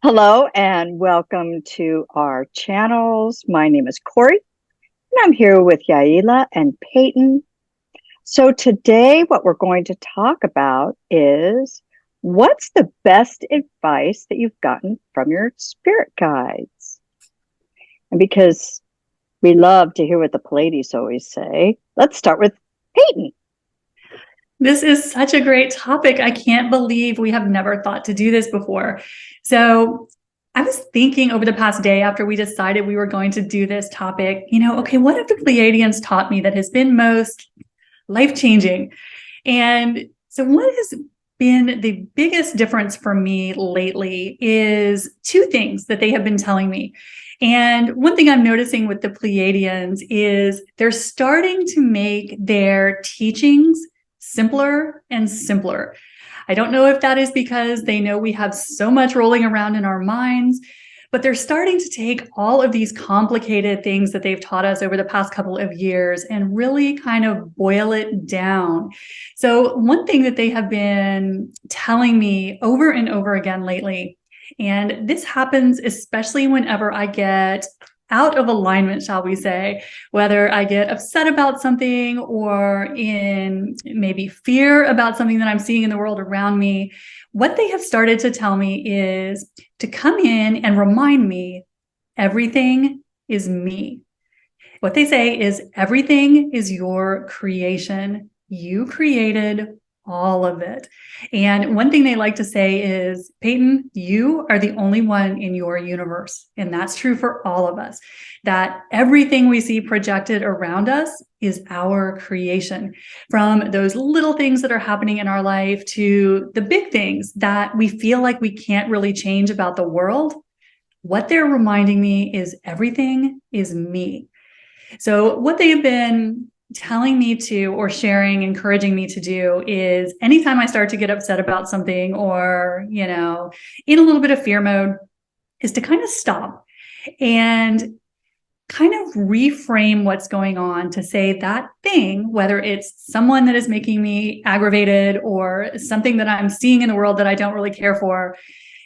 Hello and welcome to our channels. My name is Corey and I'm here with Yaila and Peyton. So today what we're going to talk about is what's the best advice that you've gotten from your spirit guides? And because we love to hear what the Pleiades always say, let's start with Peyton. This is such a great topic. I can't believe we have never thought to do this before. So I was thinking over the past day after we decided we were going to do this topic, okay, what have the Pleiadians taught me that has been most life-changing? And so what has been the biggest difference for me lately is two things that they have been telling me. And one thing I'm noticing with the Pleiadians is they're starting to make their teachings simpler and simpler. I don't know if that is because they know we have so much rolling around in our minds, but they're starting to take all of these complicated things that they've taught us over the past couple of years and really kind of boil it down. So one thing that they have been telling me over and over again lately, and this happens especially whenever I get out of alignment, shall we say, whether I get upset about something or in maybe fear about something that I'm seeing in the world around me, what they have started to tell me is to come in and remind me everything is me. What they say is everything is your creation. You created all of it. And one thing they like to say is, Peyton, you are the only one in your universe. And that's true for all of us, that everything we see projected around us is our creation, from those little things that are happening in our life to the big things that we feel like we can't really change about the world. What they're reminding me is everything is me. So what they have been telling me to, or sharing, encouraging me to do, is anytime I start to get upset about something or, in a little bit of fear mode, is to kind of stop and kind of reframe what's going on to say that thing, whether it's someone that is making me aggravated or something that I'm seeing in the world that I don't really care for,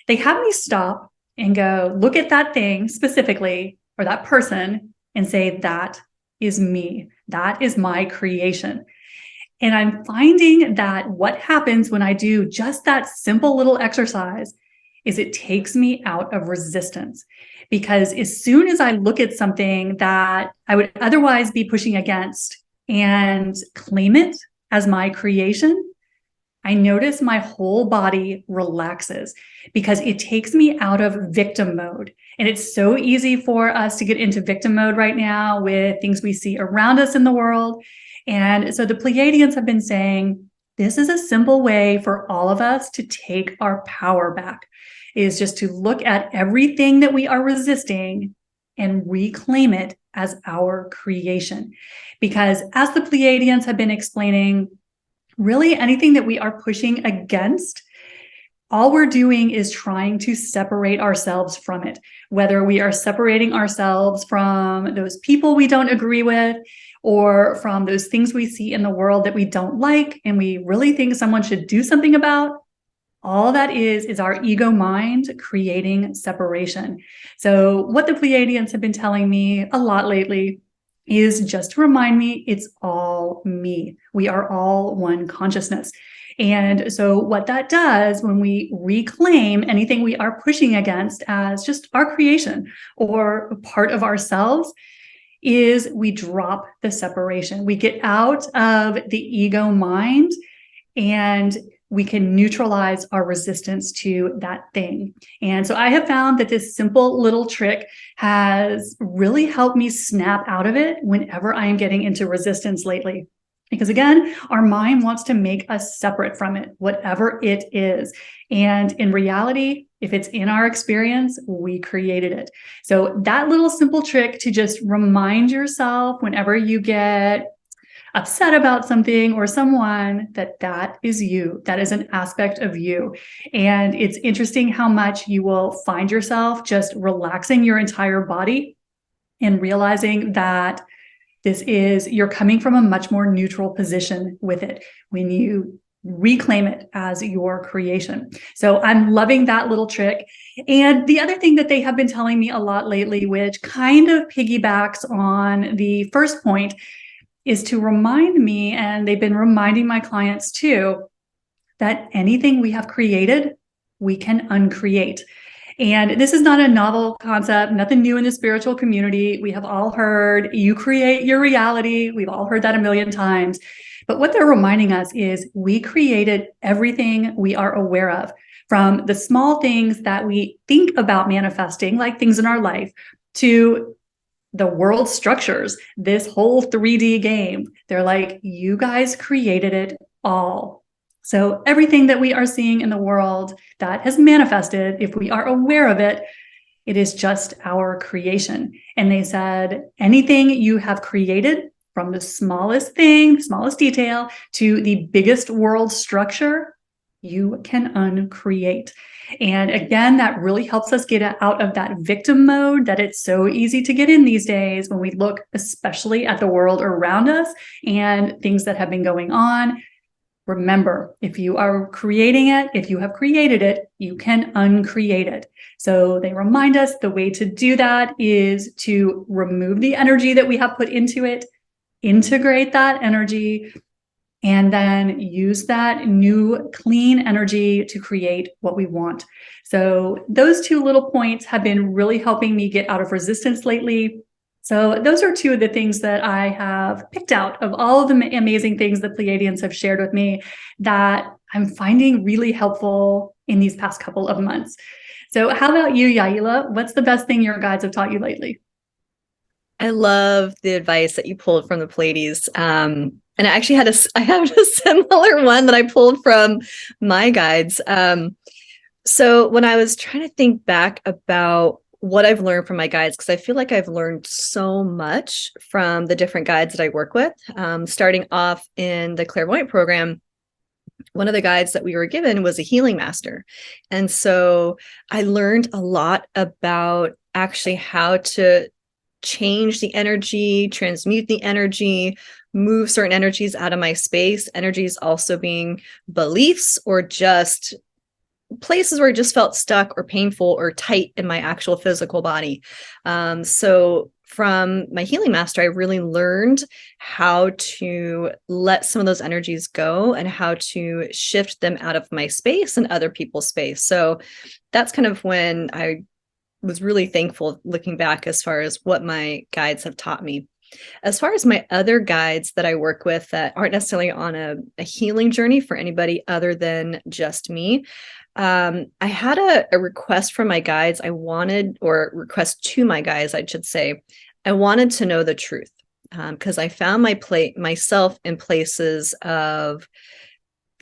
they have me stop and go, look at that thing specifically, or that person, and say, that is me. That is my creation. And I'm finding that what happens when I do just that simple little exercise is it takes me out of resistance. Because as soon as I look at something that I would otherwise be pushing against and claim it as my creation, I notice my whole body relaxes because it takes me out of victim mode. And it's so easy for us to get into victim mode right now with things we see around us in the world. And so the Pleiadians have been saying, this is a simple way for all of us to take our power back, is just to look at everything that we are resisting and reclaim it as our creation. Because as the Pleiadians have been explaining, really anything that we are pushing against, all we're doing is trying to separate ourselves from it, whether we are separating ourselves from those people we don't agree with, or from those things we see in the world that we don't like and we really think someone should do something about. All that is our ego mind creating separation. So what the Pleiadians have been telling me a lot lately is just to remind me it's all me. We are all one consciousness. And so what that does when we reclaim anything we are pushing against as just our creation or part of ourselves is we drop the separation. We get out of the ego mind and we can neutralize our resistance to that thing. And so I have found that this simple little trick has really helped me snap out of it whenever I am getting into resistance lately. Because again, our mind wants to make us separate from it, whatever it is. And in reality, if it's in our experience, we created it. So that little simple trick to just remind yourself whenever you get upset about something or someone, that is you. That is an aspect of you. And it's interesting how much you will find yourself just relaxing your entire body and realizing that you're coming from a much more neutral position with it when you reclaim it as your creation. So I'm loving that little trick. And the other thing that they have been telling me a lot lately, which kind of piggybacks on the first point, is to remind me, and they've been reminding my clients too, that anything we have created, we can uncreate. And this is not a novel concept, nothing new in the spiritual community. We have all heard, you create your reality. We've all heard that a million times. But what they're reminding us is we created everything we are aware of, from the small things that we think about manifesting, like things in our life, to the world structures, this whole 3D game. They're like, you guys created it all. So everything that we are seeing in the world that has manifested, if we are aware of it, it is just our creation. And they said, anything you have created, from the smallest thing, the smallest detail, to the biggest world structure, you can uncreate. And again, that really helps us get out of that victim mode that it's so easy to get in these days when we look especially at the world around us and things that have been going on. Remember, if you are creating it, if you have created it, you can uncreate it. So they remind us the way to do that is to remove the energy that we have put into it, integrate that energy, and then use that new clean energy to create what we want. So those two little points have been really helping me get out of resistance lately. So those are two of the things that I have picked out of all of the amazing things the Pleiadians have shared with me that I'm finding really helpful in these past couple of months. So how about you, Yaila? What's the best thing your guides have taught you lately? I love the advice that you pulled from the Pleiades. And I actually I have a similar one that I pulled from my guides. So when I was trying to think back about what I've learned from my guides, because I feel like I've learned so much from the different guides that I work with, starting off in the clairvoyant program. One of the guides that we were given was a healing master. And so I learned a lot about actually how to change the energy, transmute the energy, move certain energies out of my space. Energies also being beliefs or just places where it just felt stuck or painful or tight in my actual physical body. So from my healing master, I really learned how to let some of those energies go and how to shift them out of my space and other people's space. So that's kind of when I was really thankful looking back as far as what my guides have taught me. As far as my other guides that I work with that aren't necessarily on a healing journey for anybody other than just me, I had a request from my guides. Request to my guides, I should say. I wanted to know the truth because I found myself in places of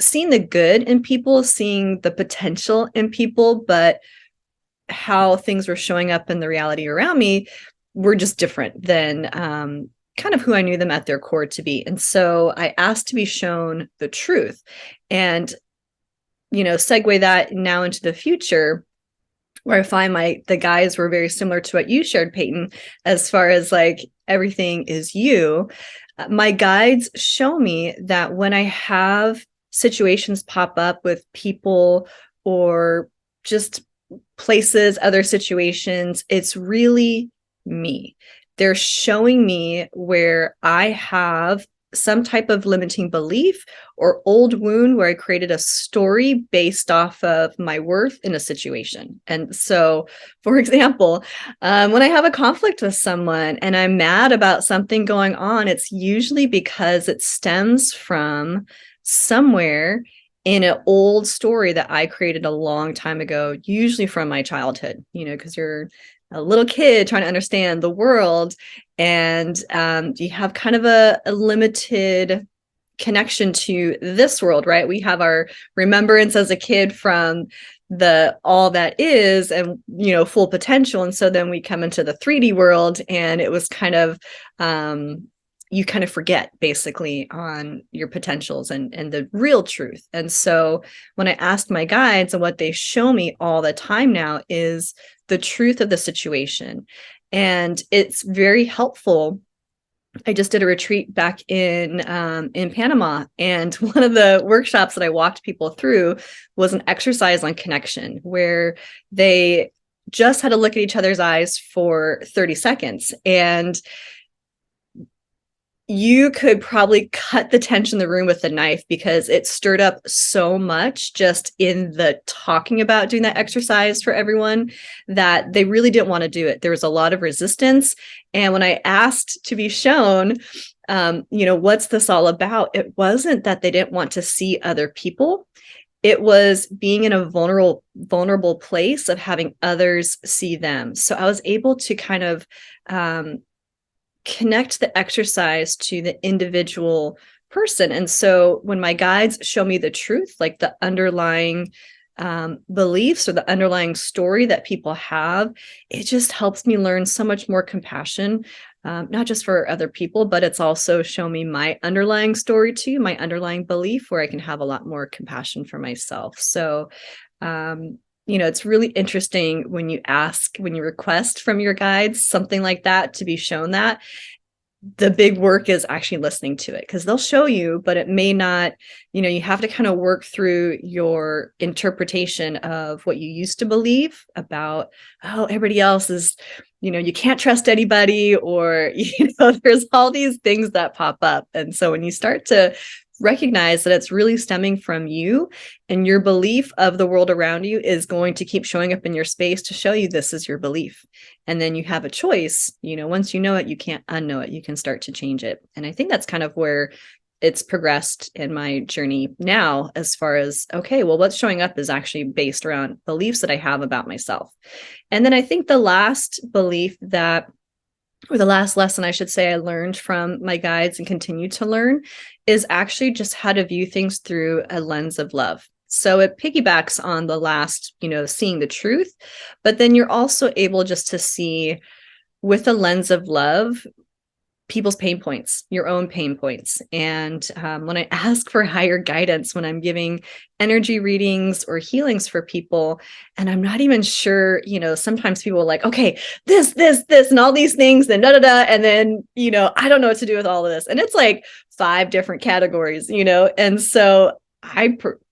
seeing the good in people, seeing the potential in people, but how things were showing up in the reality around me were just different than kind of who I knew them at their core to be. And so I asked to be shown the truth and, segue that now into the future where I find the guides were very similar to what you shared, Peyton, as far as like everything is you. My guides show me that when I have situations pop up with people or just places, other situations, it's really me. They're showing me where I have some type of limiting belief or old wound where I created a story based off of my worth in a situation. And so, for example, when I have a conflict with someone and I'm mad about something going on, it's usually because it stems from somewhere in an old story that I created a long time ago, usually from my childhood, because you're a little kid trying to understand the world and you have kind of a limited connection to this world, right? We have our remembrance as a kid from the all that is and, full potential. And so then we come into the 3D world and it was kind of, you kind of forget basically on your potentials and the real truth. And so when I asked my guides, and what they show me all the time now is the truth of the situation. And it's very helpful I just did a retreat back in Panama, and one of the workshops that I walked people through was an exercise on connection, where they just had to look at each other's eyes for 30 seconds. And you could probably cut the tension in the room with a knife, because it stirred up so much just in the talking about doing that exercise for everyone, that they really didn't want to do it. There was a lot of resistance. And when I asked to be shown, what's this all about? It wasn't that they didn't want to see other people. It was being in a vulnerable place of having others see them. So I was able to kind of connect the exercise to the individual person. And so when my guides show me the truth, like the underlying beliefs or the underlying story that people have, it just helps me learn so much more compassion, not just for other people, but it's also shown me my underlying story too, my underlying belief, where I can have a lot more compassion for myself. So, it's really interesting when you request from your guides something like that, to be shown that. The big work is actually listening to it, because they'll show you, but it may not, you have to kind of work through your interpretation of what you used to believe about, everybody else is, you can't trust anybody, or, there's all these things that pop up. And so when you start to recognize that it's really stemming from you, and your belief of the world around you is going to keep showing up in your space to show you this is your belief. And then you have a choice, once you know it, you can't unknow it. You can start to change it. And I think that's kind of where it's progressed in my journey now, as far as, okay, well, what's showing up is actually based around beliefs that I have about myself. And then I think the last lesson, I should say, I learned from my guides and continue to learn, is actually just how to view things through a lens of love. So it piggybacks on the last, seeing the truth, but then you're also able just to see with a lens of love people's pain points, your own pain points. And when I ask for higher guidance, when I'm giving energy readings or healings for people, and I'm not even sure, sometimes people are like, okay, this, and all these things, then and then, I don't know what to do with all of this. And it's like 5 different categories, and so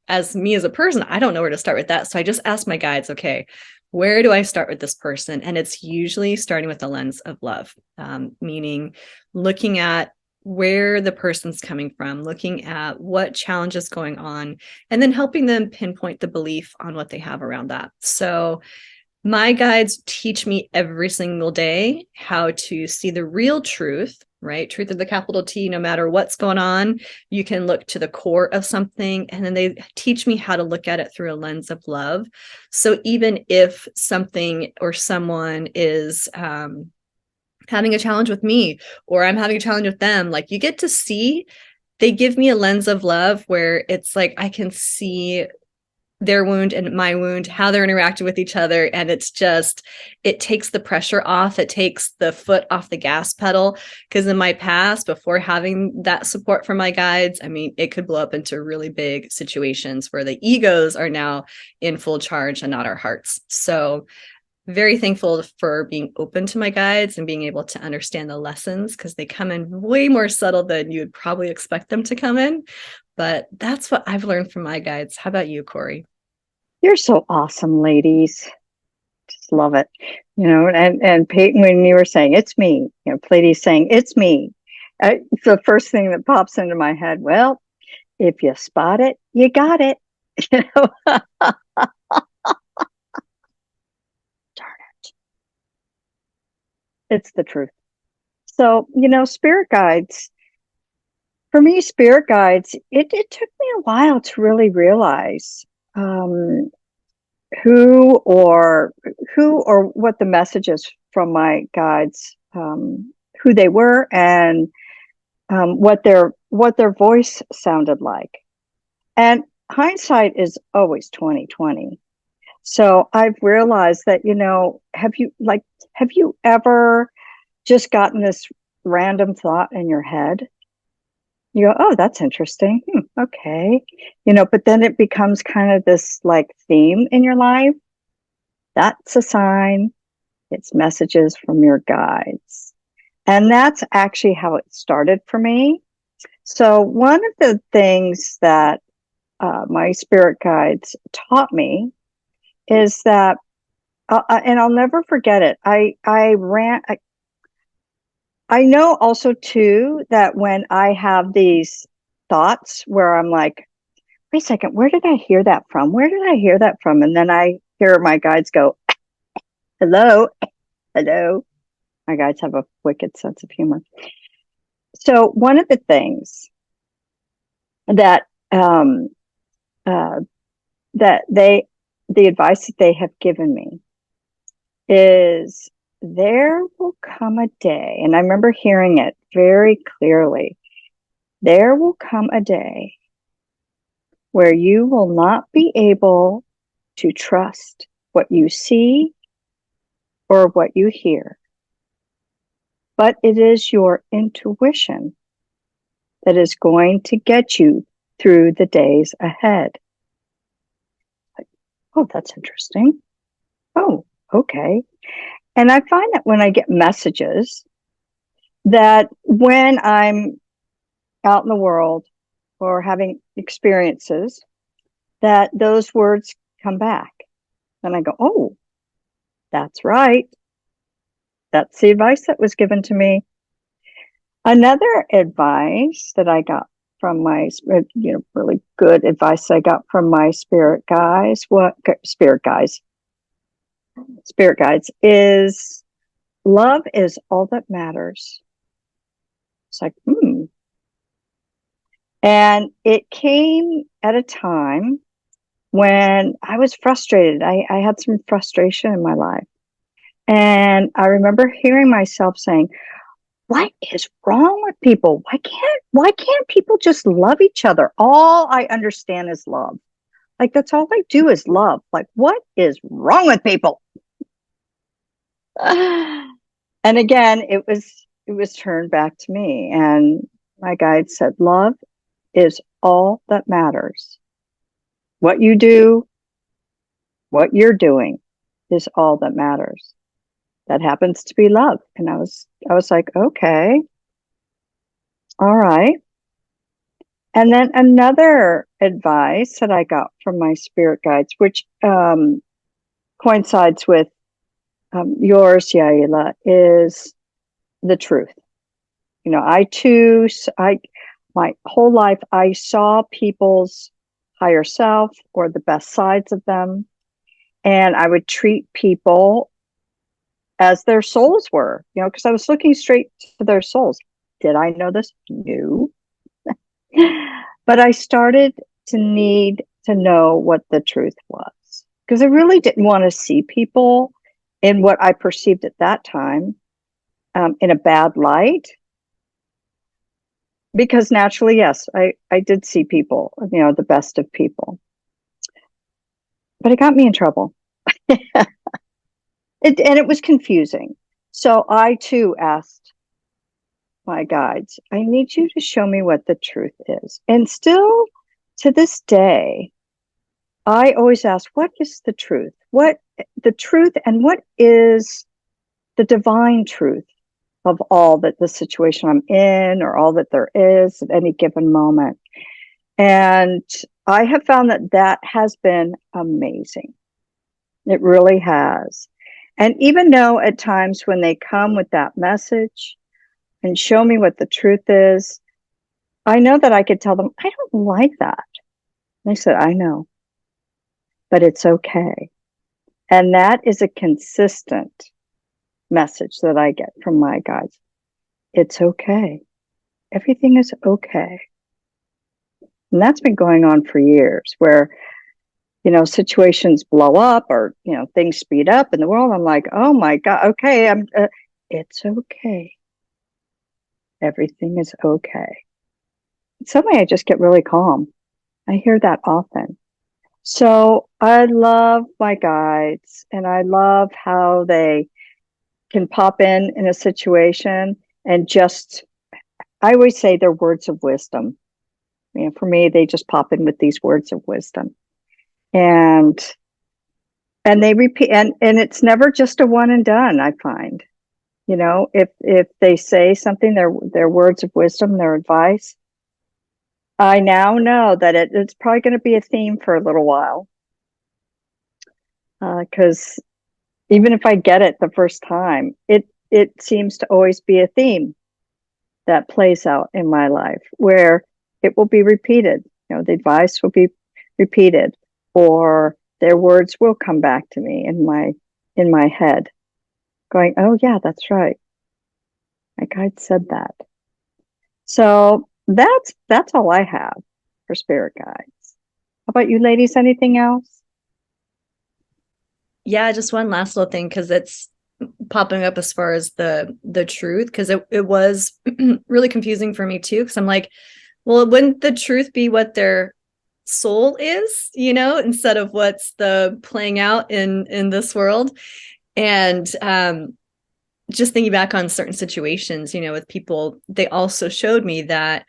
as a person, I don't know where to start with that. So I just ask my guides, okay, where do I start with this person? And it's usually starting with a lens of love, meaning looking at where the person's coming from, looking at what challenge is going on, and then helping them pinpoint the belief on what they have around that. So my guides teach me every single day how to see the real truth, right? Truth with the capital T. No matter what's going on, you can look to the core of something. And then they teach me how to look at it through a lens of love. So even if something or someone is having a challenge with me, or I'm having a challenge with them, like, you get to see, they give me a lens of love where it's like I can see their wound and my wound, how they're interacting with each other. And it's just, it takes the pressure off. It takes the foot off the gas pedal. Because in my past, before having that support from my guides, I mean, it could blow up into really big situations where the egos are now in full charge and not our hearts. So very thankful for being open to my guides and being able to understand the lessons, because they come in way more subtle than you would probably expect them to come in. But that's what I've learned from my guides. How about you, Corey? You're so awesome, ladies. Just love it. And Peyton, when you were saying, it's me, Pleiades saying, it's me. The first thing that pops into my head, well, if you spot it, you got it. Darn it. It's the truth. So, spirit guides, for me, spirit guides, it took me a while to really realize who or what the messages from my guides, who they were, and what their voice sounded like. And hindsight is always 20/20. So I've realized that, have you ever just gotten this random thought in your head? You go, oh, that's interesting. Okay. But then it becomes kind of this like theme in your life. That's a sign. It's messages from your guides. And that's actually how it started for me. So one of the things that my spirit guides taught me is that, and I'll never forget it. I know also too that when I have these thoughts where I'm like, wait a second, where did I hear that from? Where did I hear that from? And then I hear my guides go, hello, hello. My guides have a wicked sense of humor. So one of the things that uh, the advice that they have given me is there will come a day, and I remember hearing it very clearly. There will come a day where you will not be able to trust what you see or what you hear, but it is your intuition that is going to get you through the days ahead. Like, oh, that's interesting. Oh, okay. And I find that when I get messages, that when I'm out in the world or having experiences, that those words come back. And I go, oh, that's right. That's the advice that was given to me. Another advice that I got from my, really good advice I got from my spirit guides is love is all that matters. It's like, And it came at a time when I was frustrated. I had some frustration in my life. And I remember hearing myself saying, what is wrong with people? Why can't people just love each other? All I understand is love. Like, that's all I do is love. Like, what is wrong with people? And again, it was turned back to me. And my guide said, love is all that matters. What you do, what you're doing is all that matters. That happens to be love. And I was like, okay, all right. And then another advice that I got from my spirit guides, which coincides with yours, Yaila, is the truth. My whole life, I saw people's higher self or the best sides of them. And I would treat people as their souls were, because I was looking straight to their souls. Did I know this? No. But I started to need to know what the truth was, because I really didn't want to see people in what I perceived at that time in a bad light. Because naturally, yes, I did see people, the best of people. But it got me in trouble. And it was confusing. So I too asked my guides, I need you to show me what the truth is. And still to this day, I always ask, what is the truth? What the truth, and what is the divine truth of all that the situation I'm in or all that there is at any given moment? And I have found that has been amazing. It really has. And even though at times when they come with that message and show me what the truth is, I know that I could tell them, I don't like that. And they said, I know, but it's okay. And that is a consistent message that I get from my guides. It's okay. Everything is okay. And that's been going on for years, where situations blow up or, things speed up in the world. I'm like, oh my God, okay, it's okay. Everything is okay. Suddenly I just get really calm. I hear that often. So I love my guides, and I love how they can pop in a situation and I always say they're words of wisdom. For me, they just pop in with these words of wisdom. And they repeat, and it's never just a one and done, I find. You know, if they say something, their words of wisdom, their advice, I now know that it's probably going to be a theme for a little while. Because even if I get it the first time, it seems to always be a theme that plays out in my life where it will be repeated. You know, the advice will be repeated, or their words will come back to me in my head, going, "Oh yeah, that's right. My guide said that." So that's all I have for spirit guides. How about you ladies? Anything else? Yeah, just one last little thing, because it's popping up as far as the truth, because it was really confusing for me too, because I'm like, well, wouldn't the truth be what their soul is, instead of what's the playing out in this world? And just thinking back on certain situations, with people, they also showed me that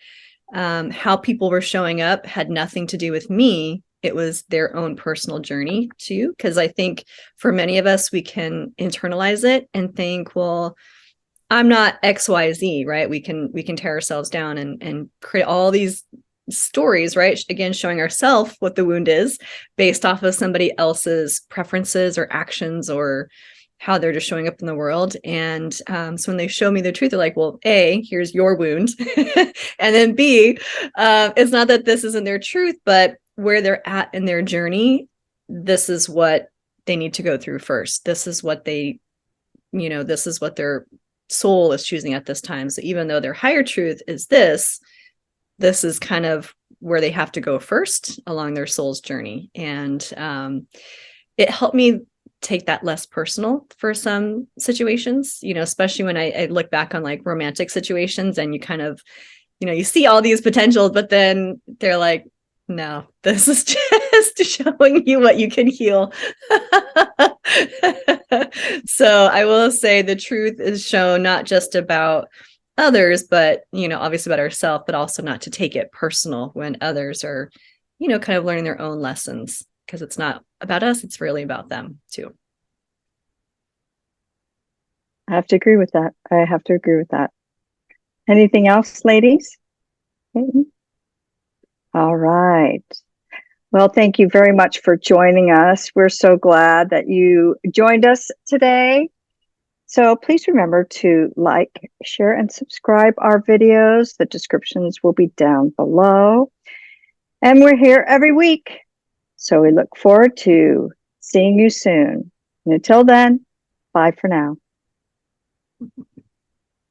how people were showing up had nothing to do with me. It was their own personal journey too. Because I think for many of us, we can internalize it and think, well, I'm not XYZ, right? We can tear ourselves down and create all these stories, right? Again, showing ourselves what the wound is based off of somebody else's preferences or actions or how they're just showing up in the world. And so when they show me the truth, they're like, well, A, here's your wound. And then B, it's not that this isn't their truth, but where they're at in their journey, this is what they need to go through first. This is what this is what their soul is choosing at this time. So even though their higher truth is this is kind of where they have to go first along their soul's journey. And it helped me take that less personal for some situations, especially when I look back on like romantic situations and you kind of, you see all these potentials, but then they're like, no, this is just showing you what you can heal. So I will say the truth is shown not just about others, but, obviously about ourselves, but also not to take it personal when others are, kind of learning their own lessons, because it's not about us. It's really about them too. I have to agree with that. I have to agree with that. Anything else, ladies? All right. Well, thank you very much for joining us. We're so glad that you joined us today. So please remember to like, share, and subscribe our videos. The descriptions will be down below. And we're here every week. So we look forward to seeing you soon. And until then, bye for now.